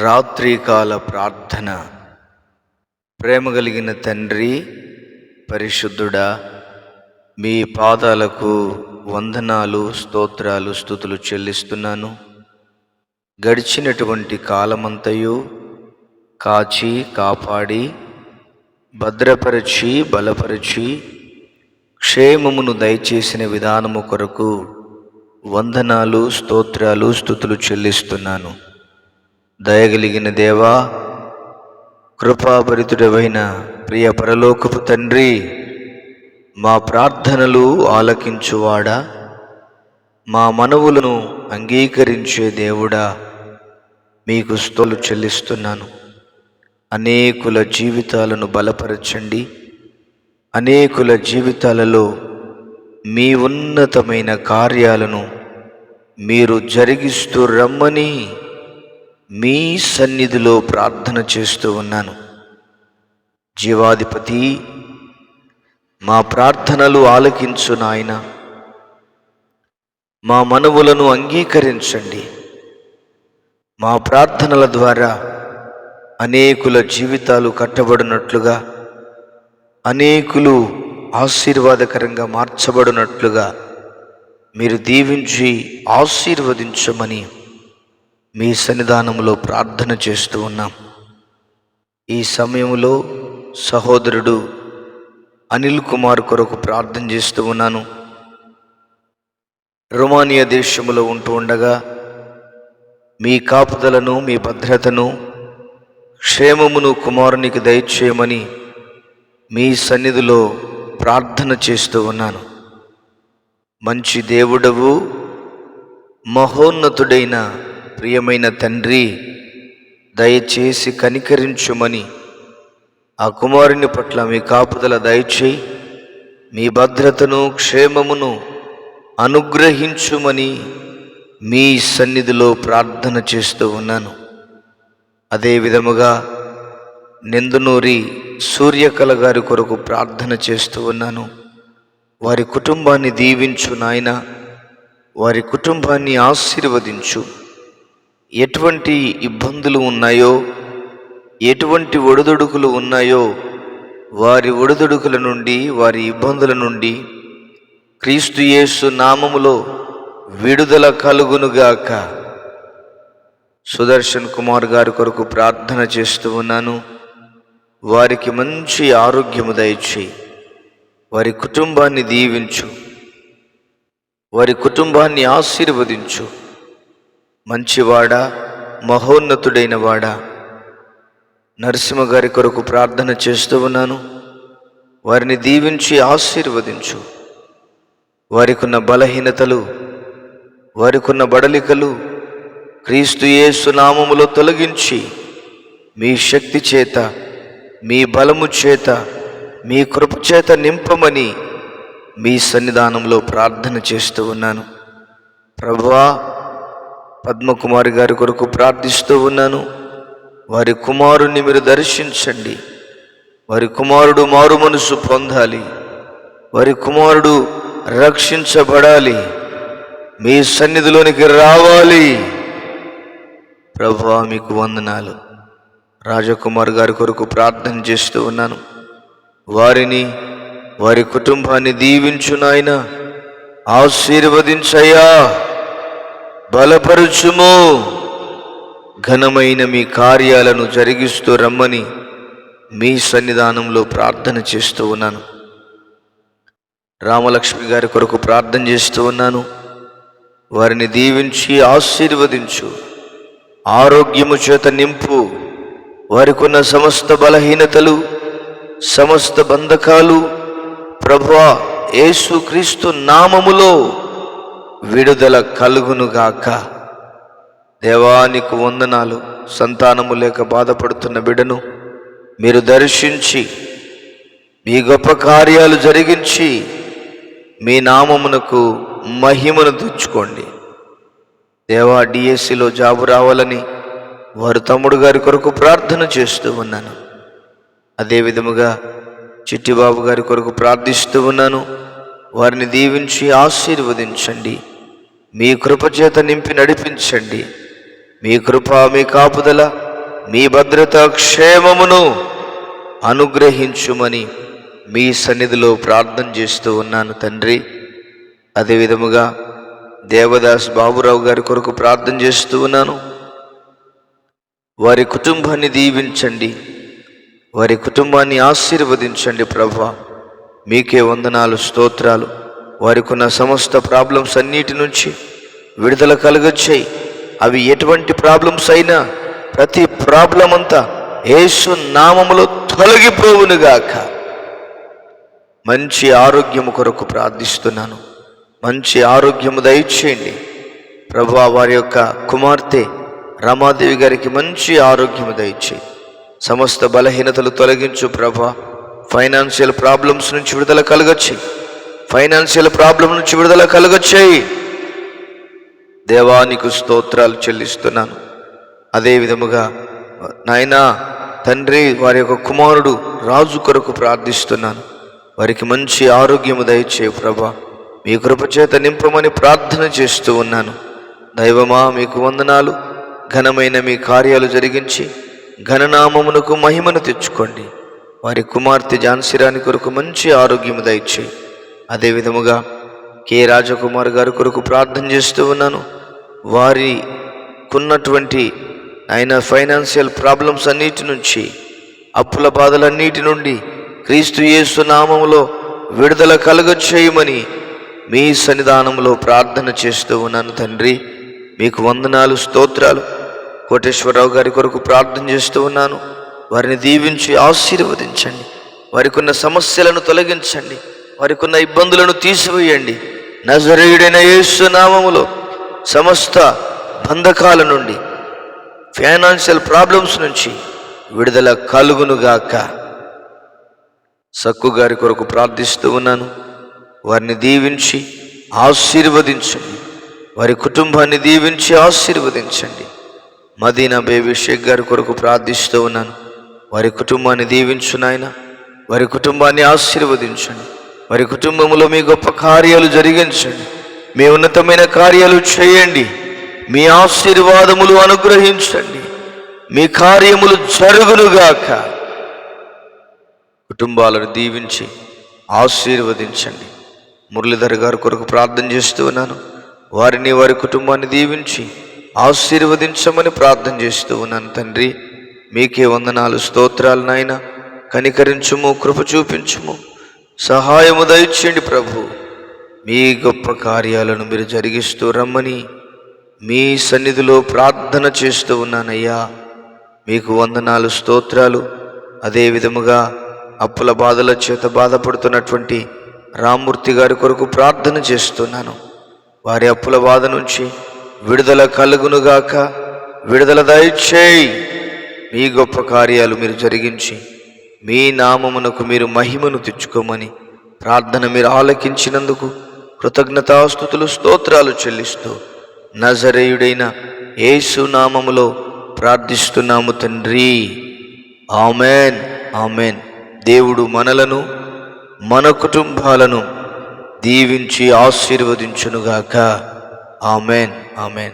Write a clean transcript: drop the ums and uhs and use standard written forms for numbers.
రాత్రికాల ప్రార్థన. ప్రేమ కలిగిన తండ్రి, పరిశుద్ధుడా, మీ పాదాలకు వందనాలు, స్తోత్రాలు, స్తుతులు చెల్లిస్తున్నాను. గడిచినటువంటి కాలమంతయు కాచి కాపాడి భద్రపరిచి బలపరిచి క్షేమమును దయచేసిన విధానము కొరకు వందనాలు, స్తోత్రాలు, స్తుతులు చెల్లిస్తున్నాను. దయగలిగిన దేవా, కృపాభరితుడవైన ప్రియ పరలోకపు తండ్రి, మా ప్రార్థనలు ఆలకించువాడా, మా మనవులను అంగీకరించే దేవుడా, మీకు స్తుతులు చెల్లిస్తున్నాను. అనేకుల జీవితాలను బలపరచండి. అనేకుల జీవితాలలో మీ ఉన్నతమైన కార్యాలను మీరు జరిగిస్తూ రమ్మని మీ సన్నిధిలో ప్రార్థన చేస్తూ ఉన్నాను. జీవాధిపతి, మా ప్రార్థనలు ఆలకించు నాయన. మా మనవులను అంగీకరించండి. మా ప్రార్థనల ద్వారా అనేకుల జీవితాలు కట్టబడినట్లుగా, అనేకులు ఆశీర్వాదకరంగా మార్చబడినట్లుగా మీరు దీవించి ఆశీర్వదించమని మీ సన్నిధానంలో ప్రార్థన చేస్తూ ఉన్నాం. ఈ సమయంలో సహోదరుడు అనిల్ కుమార్ కొరకు ప్రార్థన చేస్తూ ఉన్నాను. రొమానియా దేశంలో ఉంటూ ఉండగా మీ కాపుదలను, మీ భద్రతను, క్షేమమును కుమారునికి దయచేయమని మీ సన్నిధిలో ప్రార్థన చేస్తూ ఉన్నాను. మంచి దేవుడవు, మహోన్నతుడైన ప్రియమైన తండ్రి, దయచేసి కనికరించుమని ఆ కుమారుని పట్ల మీ కాపుదల దయచేయి, మీ భద్రతను, క్షేమమును అనుగ్రహించుమని మీ సన్నిధిలో ప్రార్థన చేస్తూ ఉన్నాను. అదే విధముగా నిందునూరి సూర్యకళ గారి కొరకు ప్రార్థన చేస్తూ ఉన్నాను. వారి కుటుంబాన్ని దీవించు నాయన, వారి కుటుంబాన్ని ఆశీర్వదించు. ఎటువంటి ఇబ్బందులు ఉన్నాయో, ఎటువంటి ఒడిదుడుకులు ఉన్నాయో, వారి ఒడిదుడుకుల నుండి, వారి ఇబ్బందుల నుండి క్రీస్తు యేసు నామములో విడుదల కలుగునుగాక. సుదర్శన్ కుమార్ గారి కొరకు ప్రార్థన చేస్తూ ఉన్నాను. వారికి మంచి ఆరోగ్యము దయచేయి. వారి కుటుంబాన్ని దీవించు, వారి కుటుంబాన్ని ఆశీర్వదించు. మంచివాడా, మహోన్నతుడైన వాడా, నరసింహ గారి కొరకు ప్రార్థన చేస్తూ ఉన్నాను. వారిని దీవించి ఆశీర్వదించు. వారికున్న బలహీనతలు, వారికున్న బడలికలు క్రీస్తు యేసు నామములో తొలగించి మీ శక్తి చేత, మీ బలము చేత, మీ కృప చేత నింపమని మీ సన్నిధానంలో ప్రార్థన చేస్తూ ఉన్నాను. ప్రభువా, పద్మకుమారి గారి కొరకు ప్రార్థిస్తూ ఉన్నాను. వారి కుమారుణ్ణి మీరు దర్శించండి. వారి కుమారుడు మారు మనసు పొందాలి. వారి కుమారుడు రక్షించబడాలి. మీ సన్నిధిలోనికి రావాలి. ప్రభువా, మీకు వందనాలు. రాజకుమార్ గారి కొరకు ప్రార్థన చేస్తూ ఉన్నాను. వారిని, వారి కుటుంబాన్ని దీవించు నాయన, ఆశీర్వదించయ్యా, బలపరుచుము. ఘనమైన మీ కార్యాలను జరిగిస్తూ రమ్మని మీ సన్నిధానంలో ప్రార్థన చేస్తూ ఉన్నాను. రామలక్ష్మి గారి కొరకు ప్రార్థన చేస్తూ ఉన్నాను. వారిని దీవించి ఆశీర్వదించు. ఆరోగ్యము చేత నింపు. వారికున్న సమస్త బలహీనతలు, సమస్త బంధకాలు ప్రభువా యేసుక్రీస్తు నామములో విడుదల కలుగునుగాక. దేవానికి వందనాలు. సంతానము లేక బాధపడుతున్న బిడ్డను మీరు దర్శించి మీ గొప్ప కార్యాలు జరిగించి మీ నామమునకు మహిమను తెచ్చుకోండి. దేవా, డిఎస్సిలో జాబు రావాలని వారు తమ్ముడు గారి కొరకు ప్రార్థన చేస్తూ ఉన్నాను. అదే విధముగా చిట్టిబాబు గారి కొరకు ప్రార్థిస్తూ ఉన్నాను. వారిని దీవించి ఆశీర్వదించండి. మీ కృపచేత నింపి నడిపించండి. మీ కృప, మీ కాపుదల, మీ భద్రత క్షేమమును అనుగ్రహించుమని మీ సన్నిధిలో ప్రార్థన చేస్తూ ఉన్నాను తండ్రి. అదేవిధముగా దేవదాస్ బాబురావు గారి కొరకు ప్రార్థన చేస్తూ ఉన్నాను. వారి కుటుంబాన్ని దీవించండి, వారి కుటుంబాన్ని ఆశీర్వదించండి ప్రభువా. మీకే వందనాలు, స్తోత్రాలు. వారికి ఉన్న సమస్త ప్రాబ్లమ్స్ అన్నిటి నుంచి విడుదల కలుగొచ్చాయి. అవి ఎటువంటి ప్రాబ్లమ్స్ అయినా ప్రతి ప్రాబ్లం అంతా యేసు నామములో తొలగిపోవునుగాక. మంచి ఆరోగ్యము కొరకు ప్రార్థిస్తున్నాను. మంచి ఆరోగ్యము దయచేయండి ప్రభువా. వారి యొక్క కుమార్తె రమాదేవి గారికి మంచి ఆరోగ్యము దయచేయి. సమస్త బలహీనతలు తొలగించు ప్రభువా. ఫైనాన్షియల్ ప్రాబ్లమ్స్ నుంచి విడుదల కలగొచ్చాయి. ఫైనాన్షియల్ ప్రాబ్లం నుంచి విడుదల కలగొచ్చాయి. దేవానికి స్తోత్రాలు చెల్లిస్తున్నాను. అదేవిధముగా నాయనా తండ్రి, వారి యొక్క కుమారుడు రాజు కొరకు ప్రార్థిస్తున్నాను. వారికి మంచి ఆరోగ్యము దయచేయి ప్రభా. మీ కృపచేత నింపమని ప్రార్థన చేస్తూ ఉన్నాను. దైవమా, మీకు వందనాలు. ఘనమైన మీ కార్యాలు జరిగించి ఘననామమునకు మహిమను తెచ్చుకోండి. వారి కుమార్తె ఝాన్సీరాణి కొరకు మంచి ఆరోగ్యము దయచేయి. అదేవిధముగా కె రాజకుమార్ గారి కొరకు ప్రార్థన చేస్తూ ఉన్నాను. వారికున్నటువంటి ఆయన ఫైనాన్షియల్ ప్రాబ్లమ్స్ అన్నిటి నుంచి, అప్పుల బాధలన్నిటి నుండి క్రీస్తు యేసు నామములో విడుదల కలుగచేయమని మీ సన్నిధానంలో ప్రార్థన చేస్తూ ఉన్నాను తండ్రి. మీకు వందనాలు, స్తోత్రాలు. కోటేశ్వరరావు గారి కొరకు ప్రార్థన చేస్తూ ఉన్నాను. వారిని దీవించి ఆశీర్వదించండి. వారికి ఉన్న సమస్యలను తొలగించండి. వారికి ఉన్న ఇబ్బందులను తీసివేయండి. నజరేయుడైన యేసు నామములో సమస్త బంధకాల నుండి, ఫైనాన్షియల్ ప్రాబ్లమ్స్ నుంచి విడుదల కలుగునుగాక. సక్కు గారి కొరకు ప్రార్థిస్తూ ఉన్నాను. వారిని దీవించి ఆశీర్వదించండి. వారి కుటుంబాన్ని దీవించి ఆశీర్వదించండి. మదీనా బేబీ షేక్ గారి కొరకు ప్రార్థిస్తూ ఉన్నాను. వారి కుటుంబాన్ని దీవించు నాయన. వారి కుటుంబాన్ని ఆశీర్వదించండి. వారి కుటుంబంలో మీ గొప్ప కార్యాలు జరిగించండి. మీ ఉన్నతమైన కార్యాలు చేయండి. మీ ఆశీర్వాదములు అనుగ్రహించండి. మీ కార్యములు జరుగునుగాక. కుటుంబాలను దీవించి ఆశీర్వదించండి. మురళీధర్ గారి కొరకు ప్రార్థన చేస్తూ ఉన్నాను. వారిని, వారి కుటుంబాన్ని దీవించి ఆశీర్వదించమని ప్రార్థన చేస్తూ ఉన్నాను తండ్రి. మీకే వందనాలు, స్తోత్రాలు నాయన. కనికరించుము, కృప చూపించుము, సహాయము దయచేయండి ప్రభు. మీ గొప్ప కార్యాలను మీరు జరిగిస్తూ రమ్మని మీ సన్నిధిలో ప్రార్థన చేస్తూ ఉన్నానయ్యా. మీకు వందనాలు, స్తోత్రాలు. అదేవిధముగా అప్పుల బాధల చేత బాధపడుతున్నటువంటి రామ్మూర్తి గారి కొరకు ప్రార్థన చేస్తున్నాను. వారి అప్పుల బాధ నుంచి విడుదల కలుగునుగాక. విడుదల దయచేయి. మీ గొప్ప కార్యాలు మీరు జరిగించి మీ నామమునకు మీరు మహిమను తెచ్చుకోమని ప్రార్థన మీరు ఆలకించినందుకు కృతజ్ఞతాస్తుతులు, స్తోత్రాలు చెల్లిస్తూ నజరేయుడైన యేసు నామములో ప్రార్థిస్తున్నాము తండ్రి. Amen, amen. దేవుడు మనలను, మన కుటుంబాలను దీవించి ఆశీర్వదించునుగాక. Amen, amen.